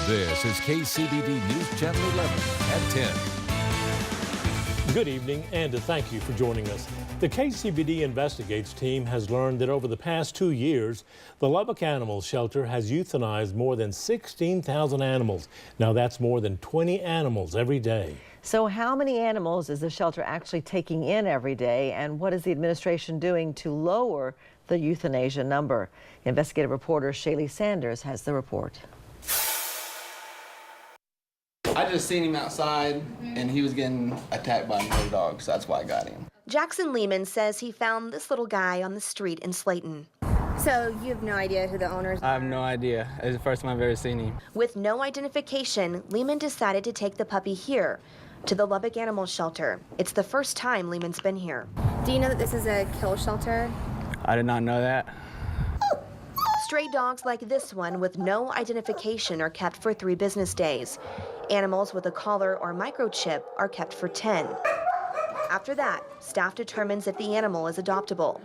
This is KCBD News Channel 11 at 10. Good evening, and thank you for joining us. The KCBD Investigates team has learned that over the past 2 years, the Lubbock Animal Shelter has euthanized more than 16,000 animals. Now that's more than 20 animals every day. So how many animals is the shelter actually taking in every day, and what is the administration doing to lower the euthanasia number? Investigative reporter Shaley has the report. I just seen him outside, and he was getting attacked by another dog, so that's why I got him. Jackson Lehman says he found this little guy on the street in Slayton. So you have no idea who the owners are? I have no idea. It's the first time I've ever seen him. With no identification, Lehman decided to take the puppy here, to the Lubbock Animal Shelter. It's the first time Lehman's been here. Do you know that this is a kill shelter? I did not know that. Stray dogs like this one with no identification are kept for 3 business days. Animals with a collar or microchip are kept for 10. After that, staff determines if the animal is adoptable.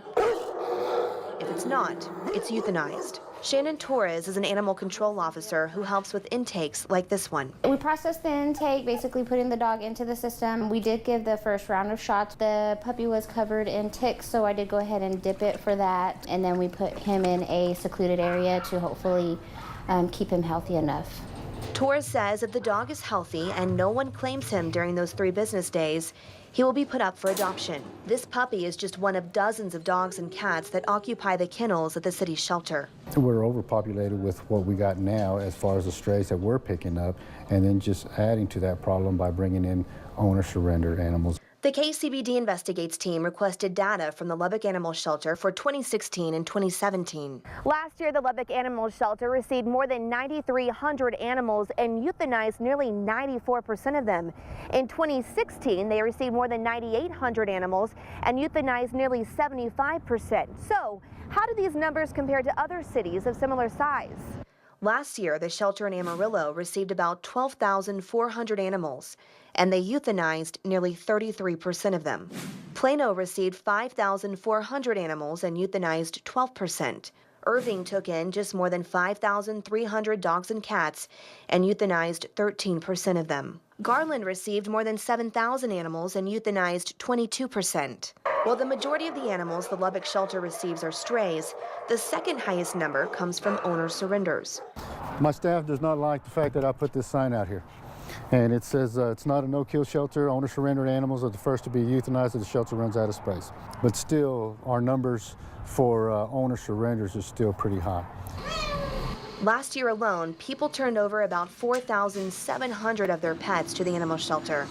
If it's not, it's euthanized. Shannon Torres is an animal control officer who helps with intakes like this one. We processed the intake, basically putting the dog into the system. We did give the first round of shots. The puppy was covered in ticks, so I did go ahead and dip it for that. And then we put him in a secluded area to hopefully keep him healthy enough. Torres says if the dog is healthy and no one claims him during those 3 business days, he will be put up for adoption. This puppy is just one of dozens of dogs and cats that occupy the kennels at the city's shelter. We're overpopulated with what we got now as far as the strays that we're picking up, and then just adding to that problem by bringing in owner surrendered animals. The KCBD Investigates team requested data from the Lubbock Animal Shelter for 2016 and 2017. Last year, the Lubbock Animal Shelter received more than 9,300 animals and euthanized nearly 94% of them. In 2016, they received more than 9,800 animals and euthanized nearly 75%. So, how do these numbers compare to other cities of similar size? Last year, the shelter in Amarillo received about 12,400 animals, and they euthanized nearly 33% of them. Plano received 5,400 animals and euthanized 12%. Irving took in just more than 5,300 dogs and cats and euthanized 13% of them. Garland received more than 7,000 animals and euthanized 22%. While the majority of the animals the Lubbock shelter receives are strays, the second highest number comes from owner surrenders. My staff does not like the fact that I put this sign out here. And it says it's not a no-kill shelter. Owner surrendered animals are the first to be euthanized if the shelter runs out of space. But still, our numbers for owner surrenders is still pretty high. Last year alone, people turned over about 4,700 of their pets to the animal shelter,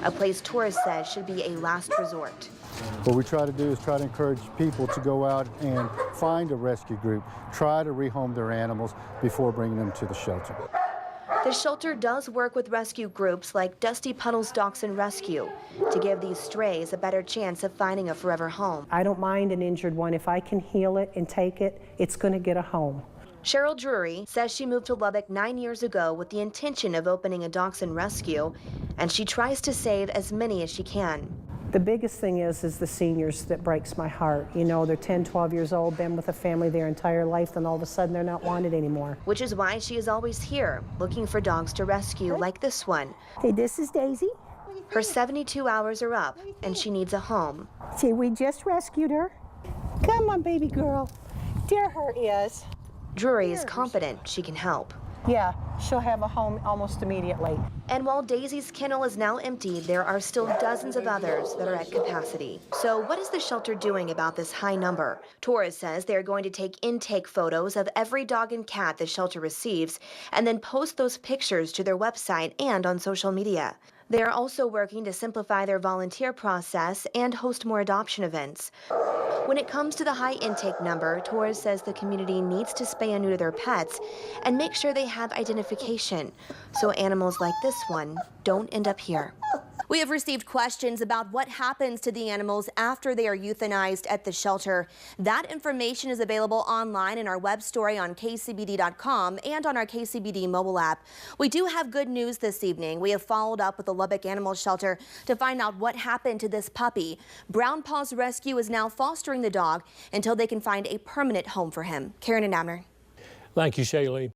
a place tourists says should be a last resort. What we try to do is try to encourage people to go out and find a rescue group, try to rehome their animals before bringing them to the shelter. The shelter does work with rescue groups like Dusty Puddles Dachshund Rescue to give these strays a better chance of finding a forever home. I don't mind an injured one. If I can heal it and take it, it's going to get a home. Cheryl Drury says she moved to Lubbock 9 years ago with the intention of opening a dachshund rescue, and she tries to save as many as she can. The biggest thing is the seniors that breaks my heart. You know, they're 10, 12 years old, been with a family their entire life, then all of a sudden they're not wanted anymore. Which is why she is always here, looking for dogs to rescue like this one. Hey, this is Daisy. Her 72 hours are up, and she needs a home. See, we just rescued her. Come on, baby girl. There her is. Drury is confident she can help. Yeah, she'll have a home almost immediately. And while Daisy's kennel is now empty, there are still dozens of others that are at capacity. So what is the shelter doing about this high number? Torres says they're going to take intake photos of every dog and cat the shelter receives and then post those pictures to their website and on social media. They are also working to simplify their volunteer process and host more adoption events. When it comes to the high intake number, Torres says the community needs to spay and neuter their pets and make sure they have identification so animals like this one don't end up here. We have received questions about what happens to the animals after they are euthanized at the shelter. That information is available online in our web story on kcbd.com and on our KCBD mobile app. We do have good news this evening. We have followed up with the Lubbock Animal Shelter to find out what happened to this puppy. Brown Paws Rescue is now fostering the dog until they can find a permanent home for him. Karen and Abner. Thank you, Shaley.